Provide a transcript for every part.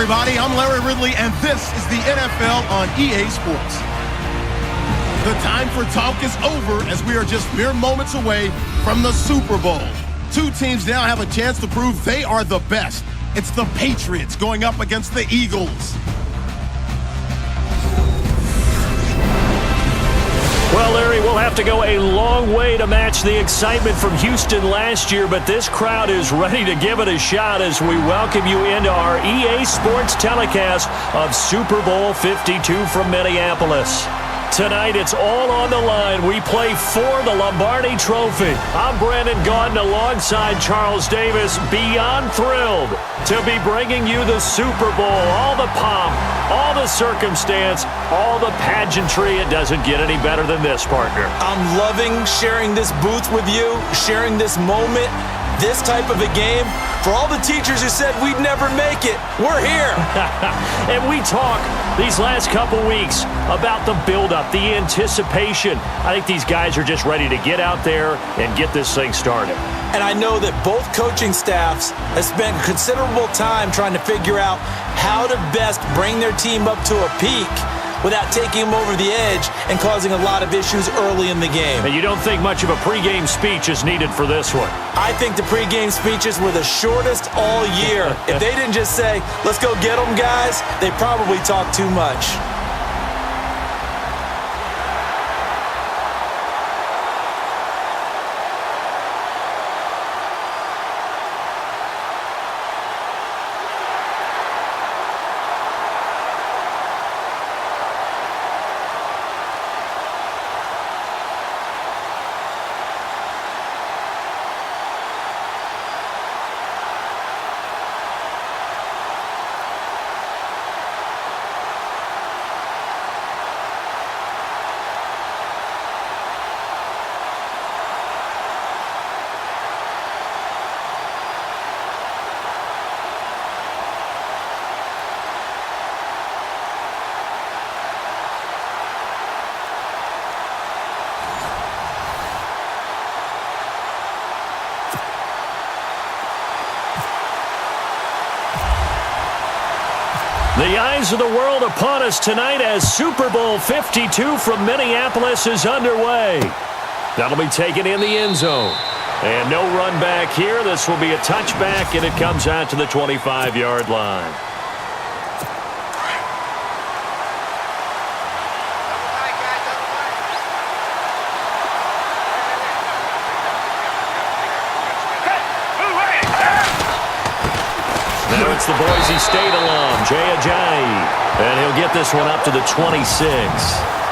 everybody. I'm Larry Ridley, and this is the NFL on EA Sports. The time for talk is over as we are just mere moments away from the Super Bowl. Two teams now have a chance to prove they are the best. It's the Patriots going up against the Eagles. Well, Larry, we'll have to go a long way to match the excitement from Houston last year, but this crowd is ready to give it a shot as we welcome you into our EA Sports telecast of Super Bowl 52 from Minneapolis. Tonight, it's all on the line. We play for the Lombardi Trophy. I'm Brandon Gaudin alongside Charles Davis, beyond thrilled to be bringing you the Super Bowl. All the pomp, all the circumstance, all the pageantry. It doesn't get any better than this, partner. I'm loving sharing this booth with you, sharing this moment, this type of a game. For all the teachers who said we'd never make it, we're here. And we talk these last couple weeks about the buildup, the anticipation. I think these guys are just ready to get out there and get this thing started. And I know that both coaching staffs have spent considerable time trying to figure out how to best bring their team up to a peak without taking them over the edge and causing a lot of issues early in the game. And you don't think much of a pregame speech is needed for this one? I think the pregame speeches were the shortest all year. If they didn't just say, let's go get them, guys, they probably talked too much. The eyes of the world upon us tonight as Super Bowl 52 from Minneapolis is underway. That'll be taken in the end zone. And no run back here. This will be a touchback, and it comes out to the 25-yard line. Now it's the Boise State alum, G.O.A.T. And he'll get this one up to the 26.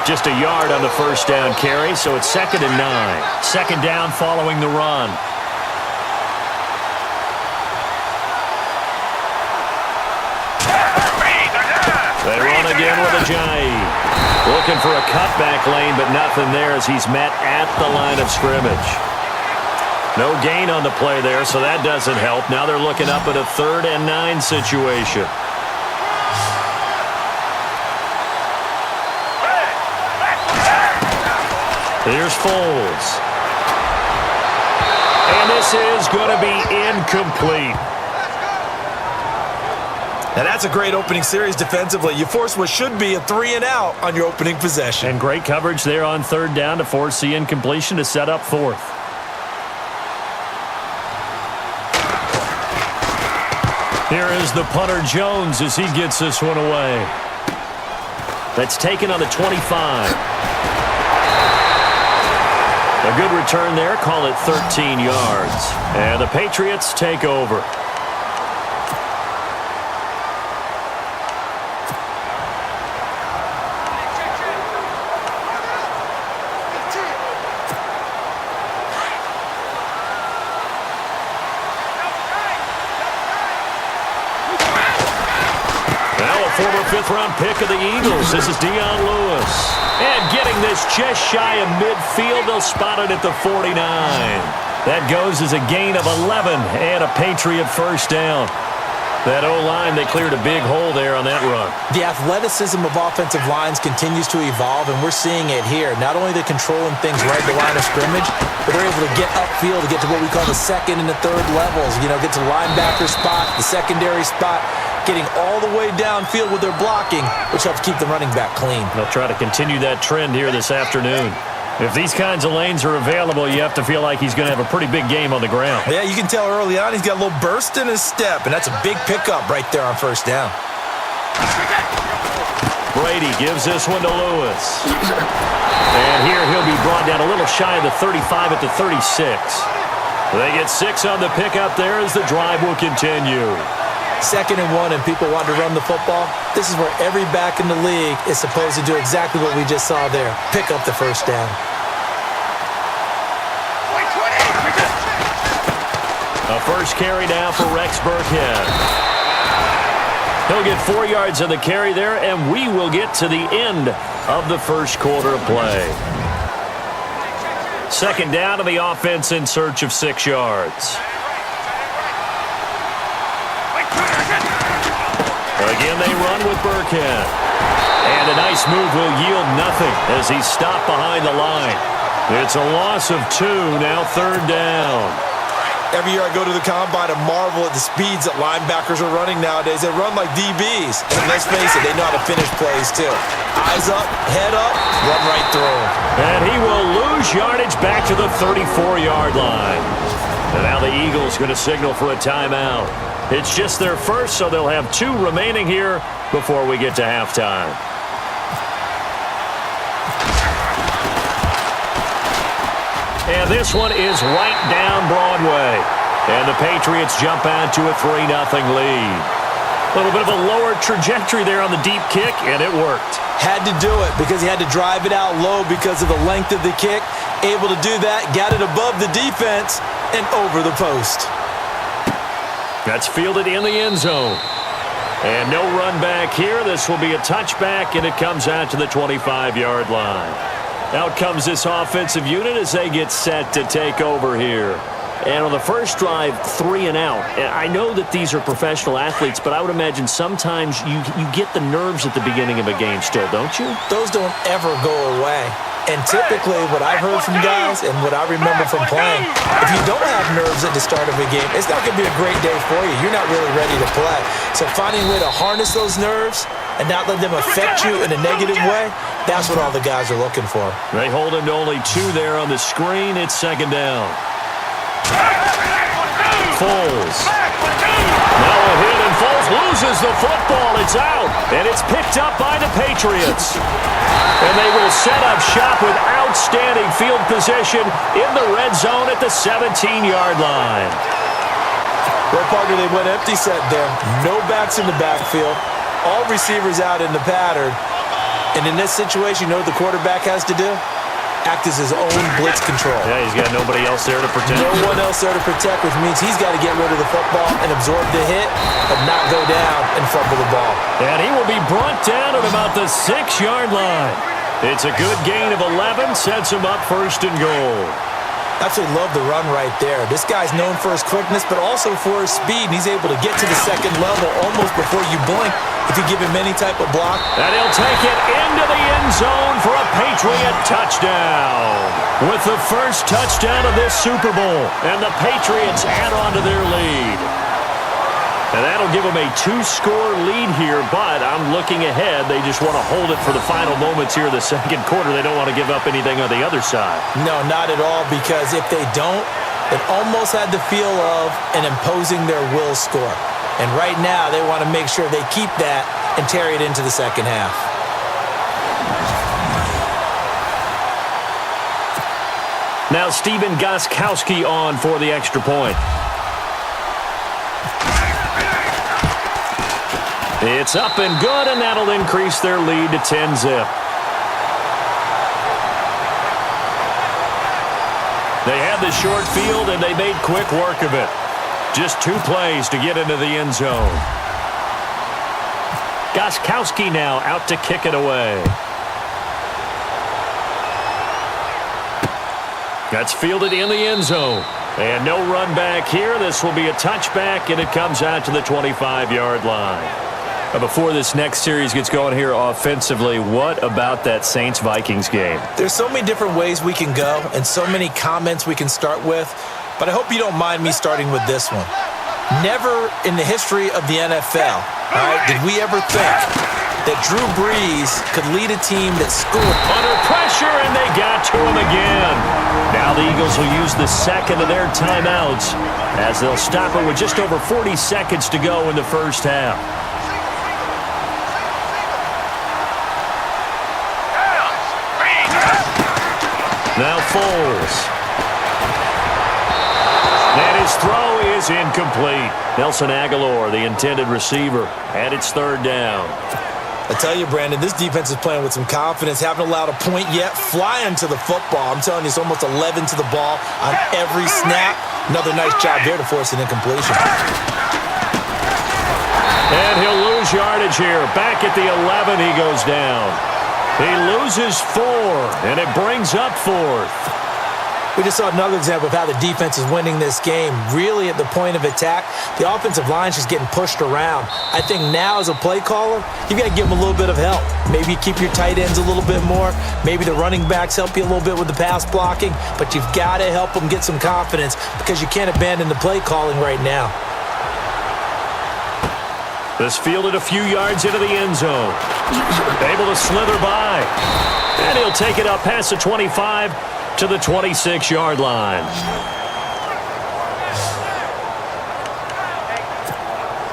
Just a yard on the first down carry, so it's 2nd and 9. Second down following the run. They run again with Ajayi. Looking for a cutback lane, but nothing there as he's met at the line of scrimmage. No gain on the play there, so that doesn't help. Now they're looking up at a 3rd and 9 situation. Here's Foles. And this is going to be incomplete. Now that's a great opening series defensively. You force what should be a 3-and-out on your opening possession. And great coverage there on 3rd down to force the incompletion to set up 4th. Here is the punter Jones as he gets this one away. That's taken on the 25. A good return there. Call it 13 yards. And the Patriots take over. Former 5th-round pick of the Eagles. This is Dion Lewis. And getting this just shy of midfield. They'll spot it at the 49. That goes as a gain of 11 and a Patriot first down. That O-line, they cleared a big hole there on that run. The athleticism of offensive lines continues to evolve, and we're seeing it here. Not only are they controlling things right at the line of scrimmage, but they're able to get upfield to get to what we call the second and the third levels. You know, get to the linebacker spot, the secondary spot, getting all the way downfield with their blocking, which helps keep the running back clean. They'll try to continue that trend here this afternoon. If these kinds of lanes are available, you have to feel like he's going to have a pretty big game on the ground. Yeah, you can tell early on he's got a little burst in his step, and that's a big pickup right there on first down. Brady gives this one to Lewis. And here he'll be brought down a little shy of the 35 at the 36. They get 6 on the pickup there as the drive will continue. 2nd and 1, and people want to run the football. This is where every back in the league is supposed to do exactly what we just saw there. Pick up the first down. A first carry now for Rex Burkhead. He'll get 4 yards on the carry there, and we will get to the end of the first quarter of play. 2nd down to the offense in search of 6 yards. Again, they run with Burkhead. And a nice move will yield nothing as he's stopped behind the line. It's a loss of 2, now 3rd down. Every year I go to the combine and marvel at the speeds that linebackers are running nowadays. They run like DBs. And let's face it, they know how to finish plays too. Eyes up, head up, run right through. And he will lose yardage back to the 34-yard line. And now the Eagles going to signal for a timeout. It's just their first, so they'll have 2 remaining here before we get to halftime. And this one is right down Broadway. And the Patriots jump out to a 3-0 lead. A little bit of a lower trajectory there on the deep kick, and it worked. Had to do it because he had to drive it out low because of the length of the kick. Able to do that, got it above the defense and over the post. That's fielded in the end zone. And no run back here. This will be a touchback, and it comes out to the 25-yard line. Out comes this offensive unit as they get set to take over here. And on the first drive, 3 and out. And I know that these are professional athletes, but I would imagine sometimes you get the nerves at the beginning of a game still, don't you? Those don't ever go away. And typically what I've heard from guys and what I remember from playing, if you don't have nerves at the start of a game, it's not going to be a great day for you. You're not really ready to play. So finding a way to harness those nerves and not let them affect you in a negative way, that's what all the guys are looking for. They hold him to only 2 there on the screen. It's 2nd down. Foles. Now a hit, and Foles loses the football. It's out, and it's picked up by the Patriots. And they will set up shop with outstanding field position in the red zone at the 17-yard line. Well, partner, they went empty set there. No backs in the backfield. All receivers out in the pattern. And in this situation, you know what the quarterback has to do? Act as his own blitz control. Yeah, he's got nobody else there to protect. No one else there to protect, which means he's got to get rid of the football and absorb the hit, but not go down and fumble the ball. And he will be brought down at about the 6-yard line. It's a good gain of 11, sets him up 1st and goal. Absolutely love the run right there. This guy's known for his quickness, but also for his speed. And he's able to get to the 2nd level almost before you blink if you give him any type of block. And he'll take it into the end zone for a Patriot touchdown. With the first touchdown of this Super Bowl. And the Patriots add on to their lead. And that'll give them a 2-score lead here, but I'm looking ahead. They just want to hold it for the final moments here in the 2nd quarter. They don't want to give up anything on the other side. No, not at all, because if they don't, it almost had the feel of an imposing their will score. And right now, they want to make sure they keep that and carry it into the 2nd half. Now Stephen Gostkowski on for the extra point. It's up and good, and that'll increase their lead to 10-zip. They had the short field, and they made quick work of it. Just 2 plays to get into the end zone. Gostkowski now out to kick it away. That's fielded in the end zone. And no run back here. This will be a touchback, and it comes out to the 25-yard line. Before this next series gets going here offensively, what about that Saints-Vikings game? There's so many different ways we can go and so many comments we can start with, but I hope you don't mind me starting with this one. Never in the history of the NFL, all right, did we ever think that Drew Brees could lead a team that scored. Under pressure, and they got to him again. Now the Eagles will use the second of their timeouts as they'll stop it with just over 40 seconds to go in the first half. Now Foles. And his throw is incomplete. Nelson Aguilar, the intended receiver, and it's third down. I tell you, Brandon, this defense is playing with some confidence. Haven't allowed a point yet. Flying to the football. I'm telling you, it's almost 11 to the ball on every snap. Another nice job here to force an incompletion. And he'll lose yardage here. Back at the 11, he goes down. He loses 4, and it brings up 4th. We just saw another example of how the defense is winning this game. Really at the point of attack, the offensive line's just getting pushed around. I think now as a play caller, you've got to give them a little bit of help. Maybe you keep your tight ends a little bit more. Maybe the running backs help you a little bit with the pass blocking. But you've got to help them get some confidence because you can't abandon the play calling right now. This fielded a few yards into the end zone. Able to slither by. And he'll take it up past the 25 to the 26-yard line.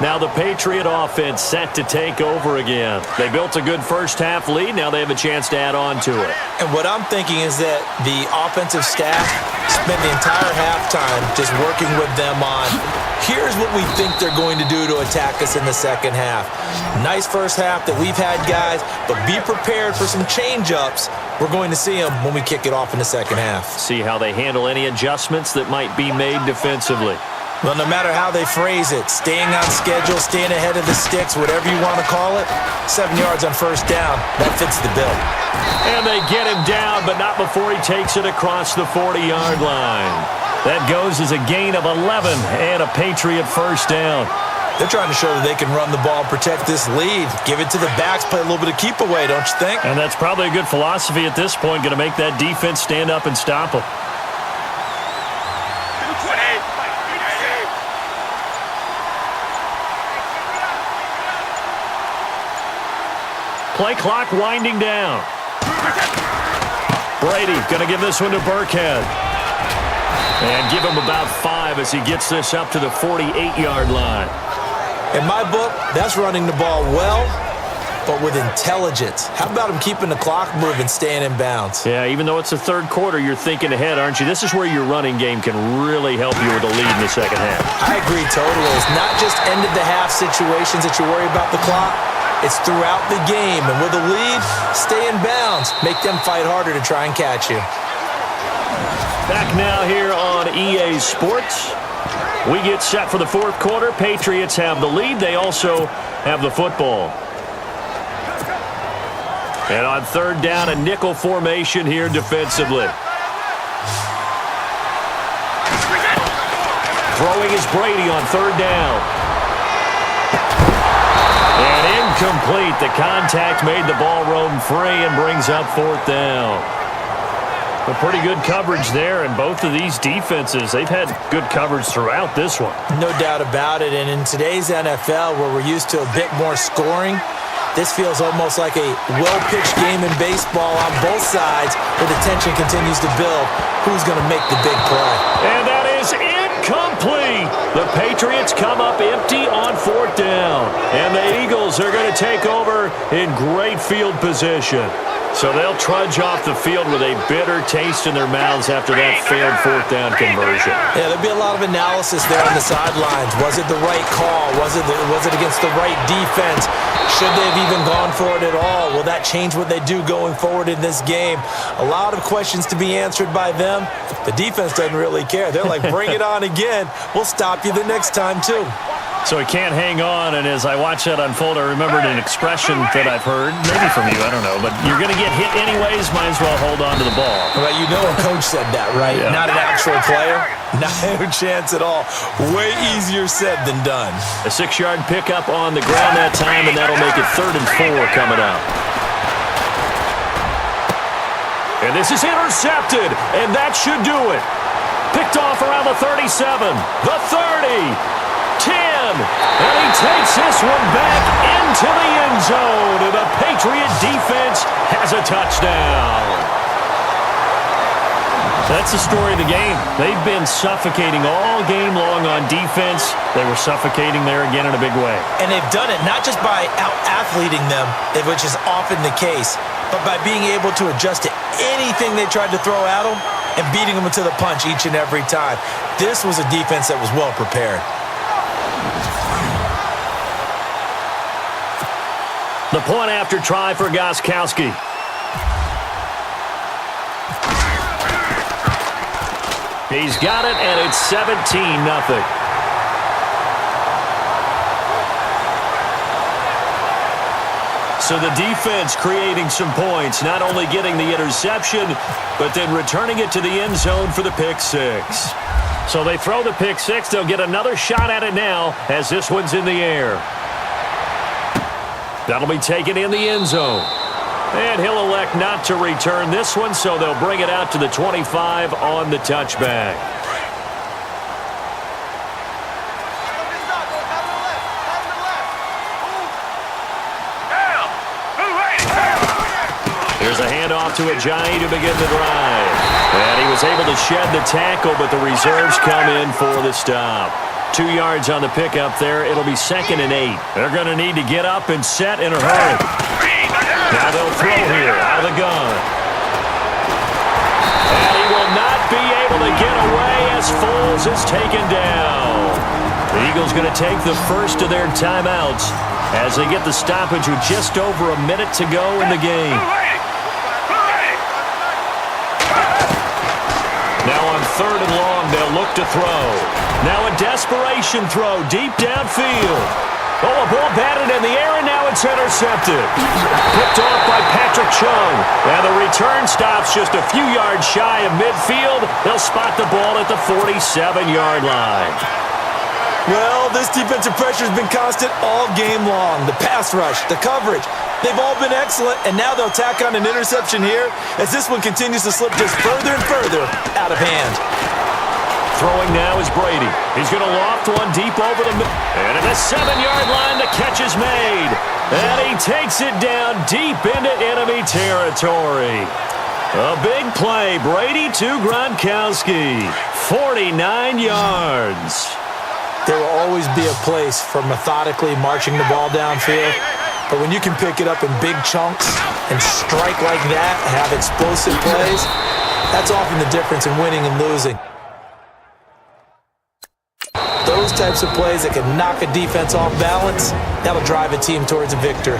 Now the Patriot offense set to take over again. They built a good first-half lead. Now they have a chance to add on to it. And what I'm thinking is that the offensive staff spent the entire halftime just working with them on, here's what we think they're going to do to attack us in the second half. Nice first half that we've had, guys, but be prepared for some change-ups. We're going to see them when we kick it off in the second half. See how they handle any adjustments that might be made defensively. Well, no matter how they phrase it, staying on schedule, staying ahead of the sticks, whatever you want to call it, 7 yards on first down, that fits the bill. And they get him down, but not before he takes it across the 40-yard line. That goes as a gain of 11 and a Patriot first down. They're trying to show that they can run the ball, protect this lead, give it to the backs, play a little bit of keep away, don't you think? And that's probably a good philosophy at this point, going to make that defense stand up and stop them. Play clock winding down. Brady going to give this one to Burkhead. And give him about 5 as he gets this up to the 48-yard line. In my book, that's running the ball well, but with intelligence. How about him keeping the clock moving, staying in bounds? Yeah, even though it's the third quarter, you're thinking ahead, aren't you? This is where your running game can really help you with a lead in the second half. I agree totally. It's not just end-of-the-half situations that you worry about the clock. It's throughout the game. And with a lead, stay in bounds. Make them fight harder to try and catch you. Back now here on EA Sports. We get set for the fourth quarter. Patriots have the lead. They also have the football. And on third down, a nickel formation here defensively. Throwing is Brady on third down. And incomplete. The contact made the ball roam free and brings up fourth down. A pretty good coverage there, and both of these defenses, they've had good coverage throughout this one. No doubt about it, and in today's NFL, where we're used to a bit more scoring, this feels almost like a well-pitched game in baseball on both sides, where the tension continues to build. Who's going to make the big play? And that is incomplete. The Patriots come up empty on fourth down, and the Eagles are going to take over in great field position. So they'll trudge off the field with a bitter taste in their mouths after that failed fourth down conversion. Yeah, there'll be a lot of analysis there on the sidelines. Was it the right call? Was it against the right defense? Should they have even gone for it at all? Will that change what they do going forward in this game? A lot of questions to be answered by them. The defense doesn't really care. They're like, bring it on again. We'll stop you the next time, too. So he can't hang on, and as I watch that unfold, I remembered an expression that I've heard, maybe from you, I don't know, but you're going to get hit anyways, might as well hold on to the ball. Well, you know a coach said that, right? Yeah. Not an actual player? Not a chance at all. Way easier said than done. A 6-yard pickup on the ground that time, and that'll make it 3rd and 4 coming up. And this is intercepted, and that should do it. Picked off around the 37, the 30. 10, and he takes this one back into the end zone, and the Patriot defense has a touchdown. That's the story of the game. They've been suffocating all game long on defense. They were suffocating there again in a big way. And they've done it not just by out-athleting them, which is often the case, but by being able to adjust to anything they tried to throw at them and beating them to the punch each and every time. This was a defense that was well prepared. The point after try for Gostkowski. He's got it, and it's 17-0. So the defense creating some points, not only getting the interception, but then returning it to the end zone for the pick six. So they throw the pick six. They'll get another shot at it now as this one's in the air. That'll be taken in the end zone. And he'll elect not to return this one, so they'll bring it out to the 25 on the touchback. Here's a handoff to Ajayi to begin the drive. And he was able to shed the tackle, but the reserves come in for the stop. 2 yards on the pickup there. It'll be 2nd and 8. They're going to need to get up and set in a hurry. Now they'll throw here out of the gun. And he will not be able to get away as Foles is taken down. The Eagles going to take the first of their timeouts as they get the stoppage with just over a minute to go in the game. Now on 3rd and long, they'll look to throw. Now a desperation throw deep downfield. Oh, a ball batted in the air, and now it's intercepted. Picked off by Patrick Chung. And the return stops just a few yards shy of midfield. They'll spot the ball at the 47-yard line. Well, this defensive pressure has been constant all game long. The pass rush, the coverage, they've all been excellent, and now they'll tack on an interception here as this one continues to slip just further and further out of hand. Throwing now is Brady. He's going to loft one deep over the middle. And at the 7-yard line, the catch is made. And he takes it down deep into enemy territory. A big play. Brady to Gronkowski. 49 yards. There will always be a place for methodically marching the ball downfield. But when you can pick it up in big chunks and strike like that, have explosive plays, that's often the difference in winning and losing. Those types of plays that can knock a defense off balance, that'll drive a team towards a victory.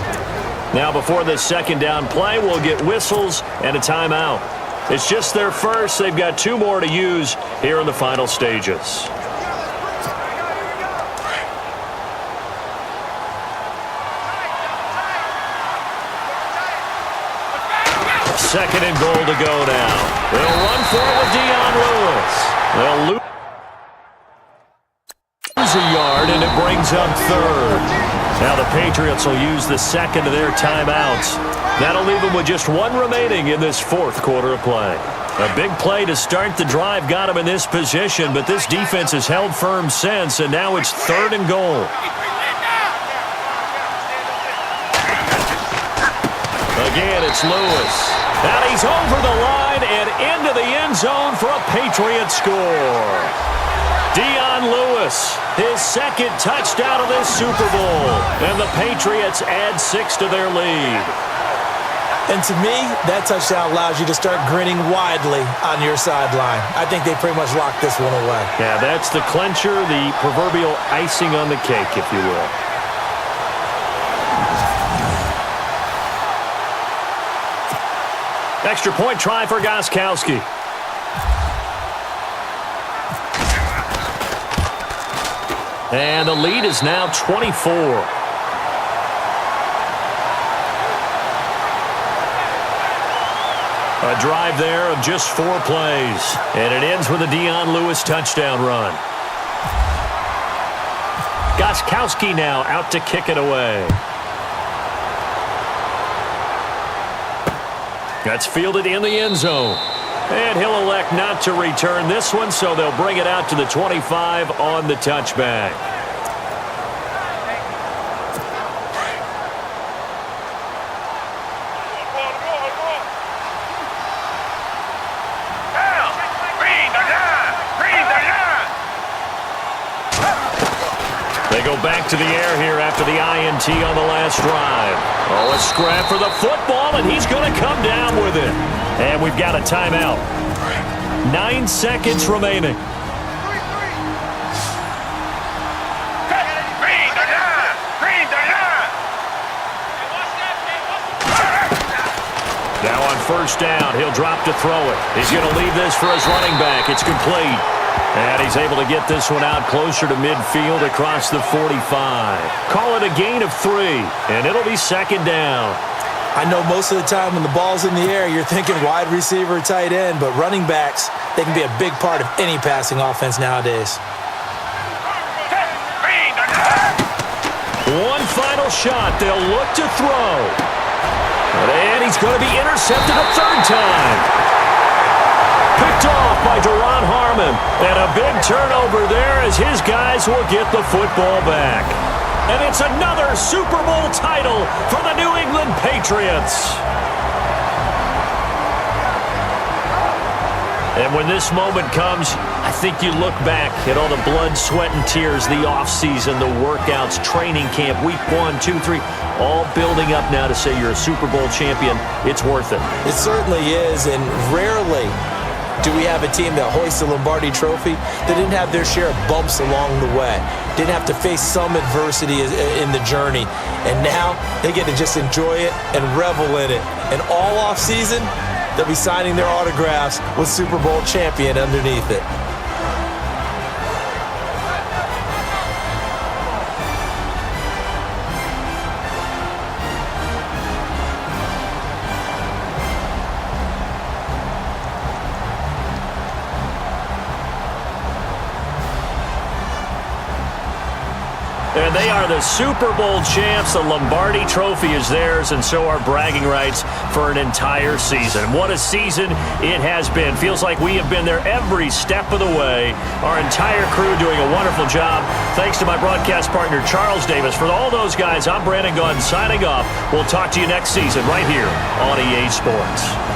Now before this second down play, we'll get whistles and a timeout. It's just their first. They've got 2 more to use here in the final stages. Second and goal to go now. They'll run for it with Dion Lewis. They'll lose a yard, and it brings up 3rd. Now the Patriots will use the second of their timeouts. That'll leave them with just 1 remaining in this 4th quarter of play. A big play to start the drive got him in this position, but this defense has held firm since, and now it's 3rd and goal. Again, it's Lewis. And he's over the line and into the end zone for a Patriot score. Dion Lewis, his 2nd touchdown of this Super Bowl. And the Patriots add 6 to their lead. And to me, that touchdown allows you to start grinning widely on your sideline. I think they pretty much locked this one away. Yeah, that's the clincher, the proverbial icing on the cake, if you will. Extra point try for Gostkowski. And the lead is now 24. A drive there of just 4 plays. And it ends with a Dion Lewis touchdown run. Gostkowski now out to kick it away. That's fielded in the end zone. And he'll elect not to return this one, so they'll bring it out to the 25 on the touchback. They go back to the air here after the INT on the last drive. Oh, a scrap for the football, and he's going to come down with it. And we've got a timeout. 9 seconds remaining. Now on first down, he'll drop to throw it. He's going to leave this for his running back. It's complete. And he's able to get this one out closer to midfield across the 45. Call it a gain of 3, and it'll be second down. I know most of the time when the ball's in the air, you're thinking wide receiver, tight end, but running backs, they can be a big part of any passing offense nowadays. One final shot. They'll look to throw. And he's going to be intercepted a third time. Picked off by Duron Harmon. And a big turnover there as his guys will get the football back. And it's another Super Bowl title for the New England Patriots. And when this moment comes, I think you look back at all the blood, sweat, and tears, the offseason, the workouts, training camp, week 1, 2, 3, all building up now to say you're a Super Bowl champion. It's worth it. It certainly is, and rarely do we have a team that hoists the Lombardi Trophy that didn't have their share of bumps along the way, didn't have to face some adversity in the journey, and now they get to just enjoy it and revel in it. And all offseason, they'll be signing their autographs with Super Bowl champion underneath it. And they are the Super Bowl champs. The Lombardi Trophy is theirs, and so are bragging rights for an entire season. What a season it has been. Feels like we have been there every step of the way. Our entire crew doing a wonderful job. Thanks to my broadcast partner, Charles Davis. For all those guys, I'm Brandon Gaudin signing off. We'll talk to you next season right here on EA Sports.